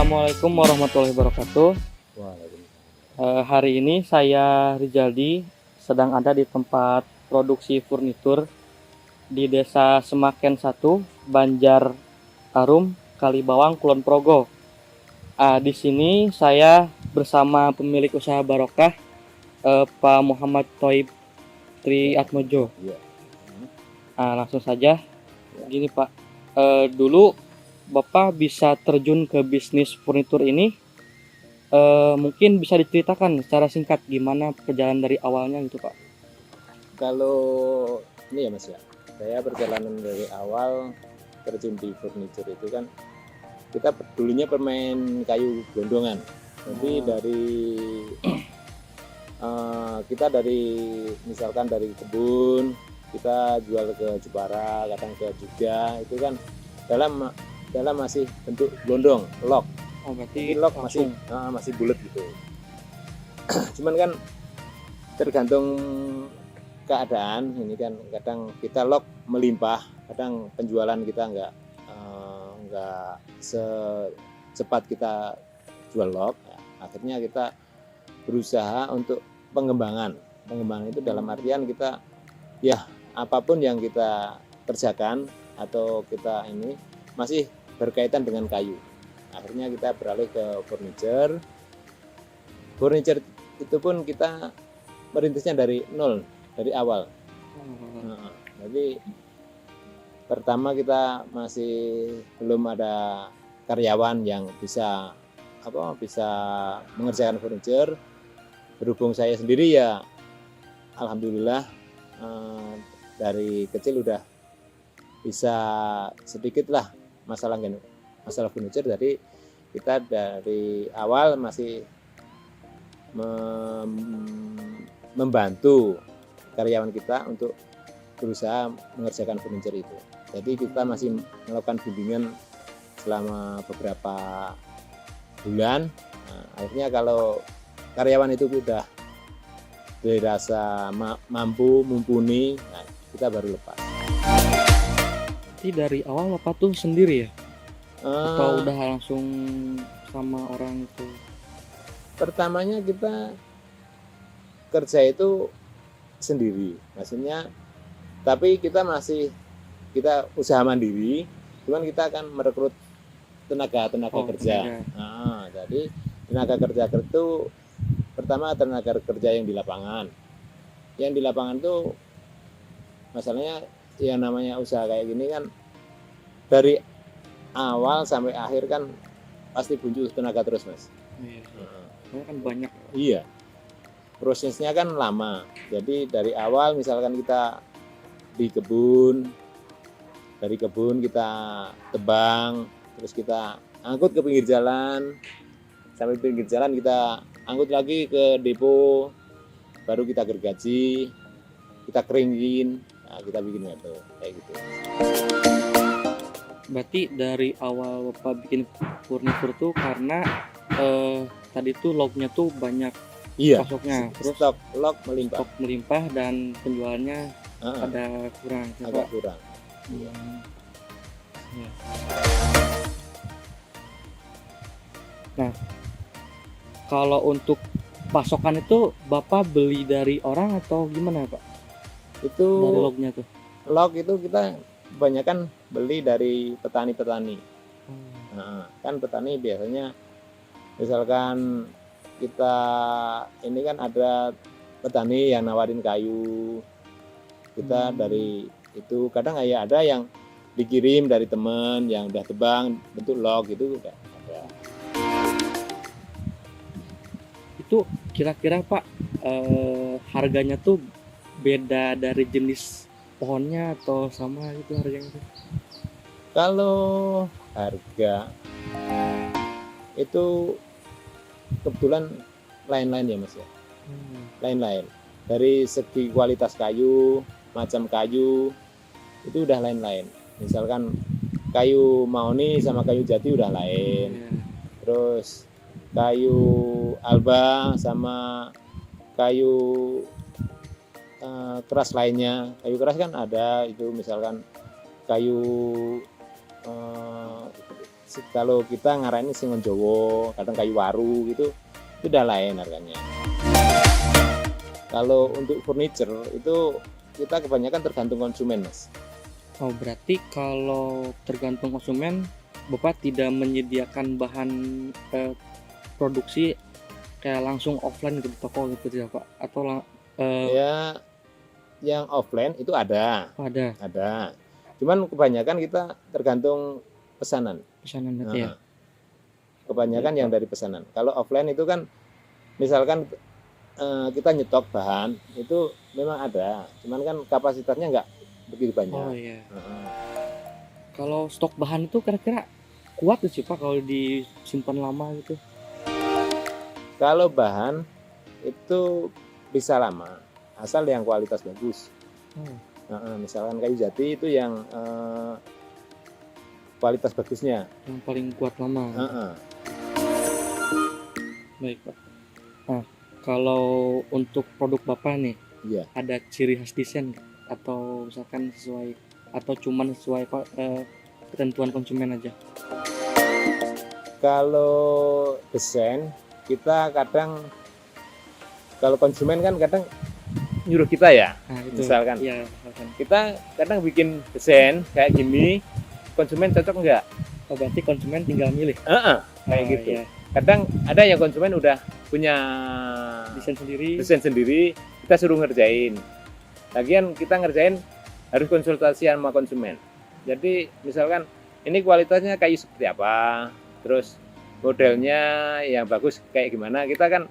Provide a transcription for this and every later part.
Assalamualaikum warahmatullahi wabarakatuh. Hari ini saya Rizaldi sedang ada di tempat produksi furnitur di Desa Semaken 1, Banjar Tarum, Kalibawang, Kulon Progo. Di sini saya bersama pemilik usaha Barokah, Pak Muhammad Thoib Triatmojo. Langsung saja. Gini Pak, dulu Bapak bisa terjun ke bisnis furnitur ini, mungkin bisa diceritakan secara singkat gimana perjalanan dari awalnya gitu Pak. Kalau ini ya Mas ya, saya perjalanan dari awal terjun di furniture itu kan kita dulunya pemain kayu gondongan. Jadi kita dari misalkan dari kebun kita jual ke Jepara, kadang ke Jogja, itu kan dalam masih bentuk gondong, log. Berarti log masih bulat gitu. Cuman kan tergantung keadaan ini kan, kadang kita log melimpah, kadang penjualan kita nggak secepat kita jual log. Akhirnya kita berusaha untuk pengembangan itu dalam artian kita ya apapun yang kita kerjakan atau kita ini masih berkaitan dengan kayu. Akhirnya kita beralih ke furniture itu pun kita merintisnya dari nol, dari awal. Jadi pertama kita masih belum ada karyawan yang bisa mengerjakan furniture. Berhubung saya sendiri ya alhamdulillah dari kecil udah bisa sedikit lah masalah furniture. Jadi kita dari awal masih membantu karyawan kita untuk berusaha mengerjakan furniture itu. Jadi kita masih melakukan bimbingan selama beberapa bulan. Akhirnya kalau karyawan itu udah dirasa mumpuni, kita baru lepas. Berarti dari awal Bapak tuh sendiri ya? Atau udah langsung sama orang itu? Pertamanya kita kerja itu sendiri, maksudnya, tapi kita usaha mandiri, cuman kita akan merekrut tenaga kerja. Jadi tenaga kerja itu pertama tenaga kerja yang di lapangan. Yang di lapangan tuh masalahnya yang namanya usaha kayak gini kan dari awal sampai akhir kan pasti butuh tenaga terus Mas. Karena kan banyak. Iya. Prosesnya kan lama. Jadi dari awal misalkan kita di kebun, dari kebun kita tebang, terus kita angkut ke pinggir jalan, sampai pinggir jalan kita angkut lagi ke depo, baru kita gergaji, kita keringin, kita bikin metal kayak gitu. Berarti dari awal Bapak bikin furnitur tuh karena tadi tuh lognya tuh banyak, pasoknya, terus stok log melimpah dan penjualannya ada kurang. Agak kurang. Ya. Nah, kalau untuk pasokan itu Bapak beli dari orang atau gimana Pak? Itu dari lognya tuh. Log itu kita kebanyakan beli dari petani-petani. Kan petani biasanya misalkan kita ini kan ada petani yang nawarin kayu, kita dari itu kadang ada yang dikirim dari teman yang udah tebang bentuk log itu udah ada. Itu kira-kira Pak harganya tuh beda dari jenis pohonnya atau sama gitu harganya tuh? Kalau harga itu kebetulan lain-lain ya Mas ya. Lain-lain. Dari segi kualitas kayu, macam kayu itu udah lain-lain. Misalkan kayu mahoni sama kayu jati udah lain. Terus kayu alba sama kayu keras lainnya. Kayu keras kan ada itu misalkan kayu Kalau kita ngarani Singon Jowo, kadang kayu waru gitu, itu udah lain harganya. Kalau untuk furniture itu kita kebanyakan tergantung konsumen, Mas. Oh, berarti kalau tergantung konsumen, Bapak tidak menyediakan bahan produksi kayak langsung offline gitu di toko gitu ya Pak? Atau Ya, yang offline itu ada. ada Cuman kebanyakan kita tergantung pesanan. pesanan berarti ya? Nah, kebanyakan yang dari pesanan. Kalau offline itu kan misalkan kita nyetok bahan itu memang ada, cuman kan kapasitasnya nggak begitu Oh banyak. iya. Heeh. Kalau stok bahan itu kira-kira kuat tuh sih Pak kalau disimpan lama gitu? Kalau bahan itu bisa lama, asal yang kualitas bagus. Oh, Misalkan kayu jati itu yang kualitas bagusnya. yang paling kuat lama. Heeh. Baik Pak. Nah, kalau untuk produk Bapak nih, Iya. ada ciri khas desain nggak? Atau misalkan sesuai atau cuman sesuai ketentuan konsumen aja? Kalau desain kita kadang kalau konsumen kan kadang nyuruh kita ya, Nah, itu. misalkan Iya, misalkan. kita kadang bikin desain kayak gini, konsumen cocok nggak? Oh, berarti konsumen tinggal milih. Kayak Oh, gitu. iya. Kadang ada yang konsumen udah punya Desain sendiri. desain sendiri, kita suruh ngerjain. Lagian kita ngerjain harus konsultasi sama konsumen. Jadi misalkan ini kualitasnya kayu seperti apa, terus modelnya yang bagus kayak gimana, kita kan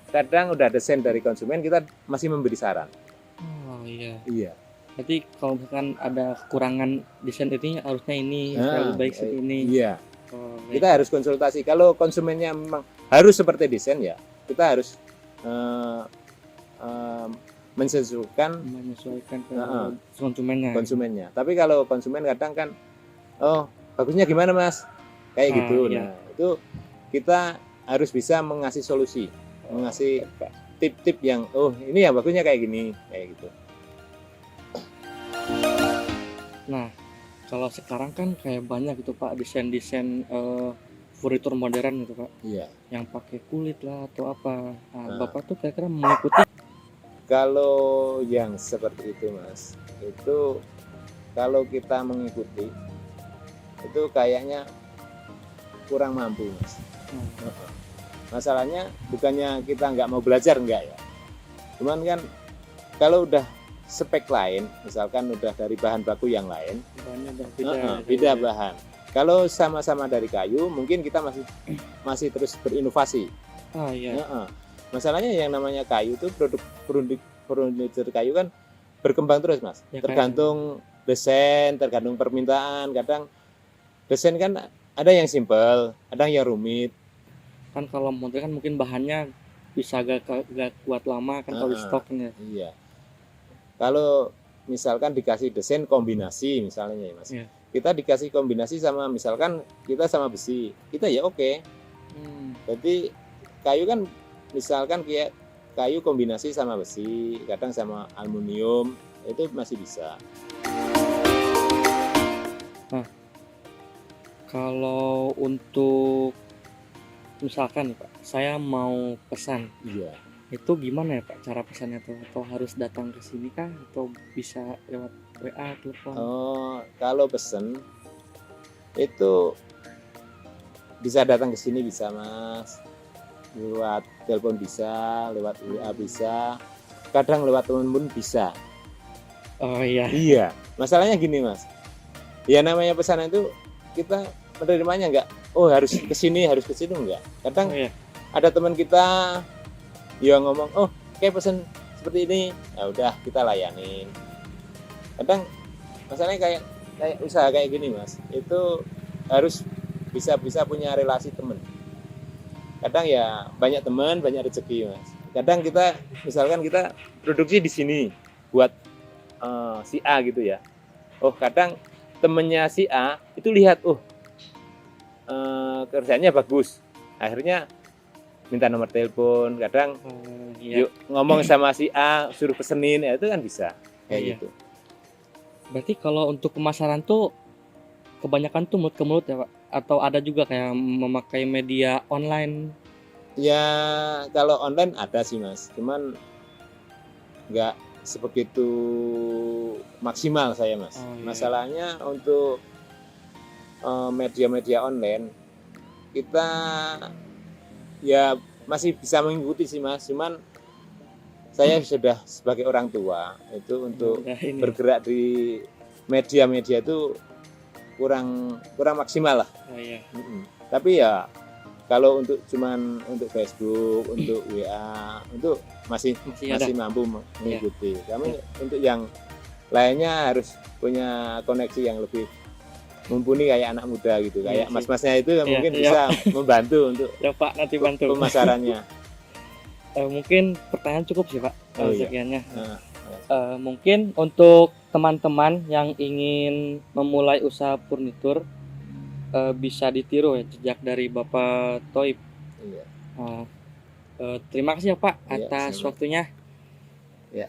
kadang udah desain dari konsumen, kita masih memberi saran. Oh iya. Iya. Berarti kalau misalkan ada kekurangan desain ini harusnya ini Nah, lebih baik seperti ini. Iya. Oh, baik. Kita harus konsultasi. Kalau konsumennya memang harus seperti desain ya, kita harus menyesuaikan menyesuaikan ke Heeh. konsumennya. konsumennya. Tapi kalau konsumen kadang kan, oh bagusnya gimana mas? Kayak Ah, gitu. iya. Nah itu kita harus bisa mengasih solusi, mengasih tip-tip yang, oh ini yang bagusnya kayak gini, kayak gitu. Nah, kalau sekarang kan kayak banyak gitu Pak desain-desain furnitur modern gitu Pak, Iya. yang pakai kulit lah atau apa. Nah, Nah. Bapak tuh kira-kira mengikuti? Kalau yang seperti itu mas, itu kalau kita mengikuti, itu kayaknya kurang mampu mas. Masalahnya bukannya kita nggak mau belajar, enggak ya. Cuman kan kalau udah spek lain, misalkan udah dari bahan baku yang lain, Bahannya udah beda. beda bahan. Kalau sama-sama dari kayu, mungkin kita masih terus berinovasi. Ah iya. Masalahnya yang namanya kayu itu produk furniture kayu kan berkembang terus mas. Ya, Tergantung desain, tergantung permintaan. Kadang desain kan ada yang simpel, ada yang rumit. Kan kalau model kan mungkin bahannya bisa gak kuat lama kan kalau di stoknya. Iya. Kalau misalkan dikasih desain kombinasi misalnya ya mas, Iya. kita dikasih kombinasi sama misalkan kita sama besi, kita ya oke. Jadi kayu kan misalkan kayak kayu kombinasi sama besi, kadang sama aluminium, itu masih bisa. Nah, kalau untuk misalkan nih Pak, saya mau pesan, Iya. itu gimana ya Pak cara pesannya tuh? Atau harus datang ke sini kah? Atau bisa lewat WA, telepon? Oh, kalau pesen itu bisa datang ke sini bisa mas, lewat telepon bisa, lewat WA bisa, kadang lewat temen pun bisa. Oh iya. Iya, masalahnya gini mas, ya namanya pesanan itu kita menerimanya enggak, oh harus ke sini enggak. Kadang Oh iya. ada teman kita yang ngomong, oh kayak pesen seperti ini, ya udah kita layanin. Kadang masalahnya kayak usaha kayak gini mas, itu harus bisa punya relasi teman. Kadang ya banyak teman banyak rezeki mas. Kadang kita misalkan kita produksi di sini buat si A gitu ya. Oh kadang temennya si A itu lihat, oh kerjanya bagus, akhirnya minta nomor telepon. Kadang Iya. yuk ngomong sama si A suruh pesenin, ya itu kan bisa kayak Iya. gitu. Berarti kalau untuk pemasaran tuh kebanyakan tuh mulut ke mulut ya Pak? atau ada juga kayak memakai media online? Ya kalau online ada sih Mas, cuman nggak sebegitu maksimal saya Mas. Oh, iya. Masalahnya untuk media-media online kita ya masih bisa mengikuti sih Mas, cuman saya sudah sebagai orang tua itu untuk Udah ini. bergerak di media-media itu kurang maksimal lah. Oh iya. Tapi ya kalau untuk cuman untuk Facebook, untuk WA, untuk masih ada. mampu mengikuti. Kami untuk yang lainnya harus punya koneksi yang lebih mumpuni kayak anak muda gitu, Iya kayak sih. mas-masnya itu mungkin iya. bisa membantu untuk Ya Pak, nanti bantu. pemasarannya. Mungkin pertanyaan cukup sih Pak. Oh, iya. Sekiannya. Nah, Mungkin untuk teman-teman yang ingin memulai usaha furnitur bisa ditiru ya jejak dari Bapak Toib. iya. Terima kasih ya Pak Iya, atas sama. waktunya. Ya.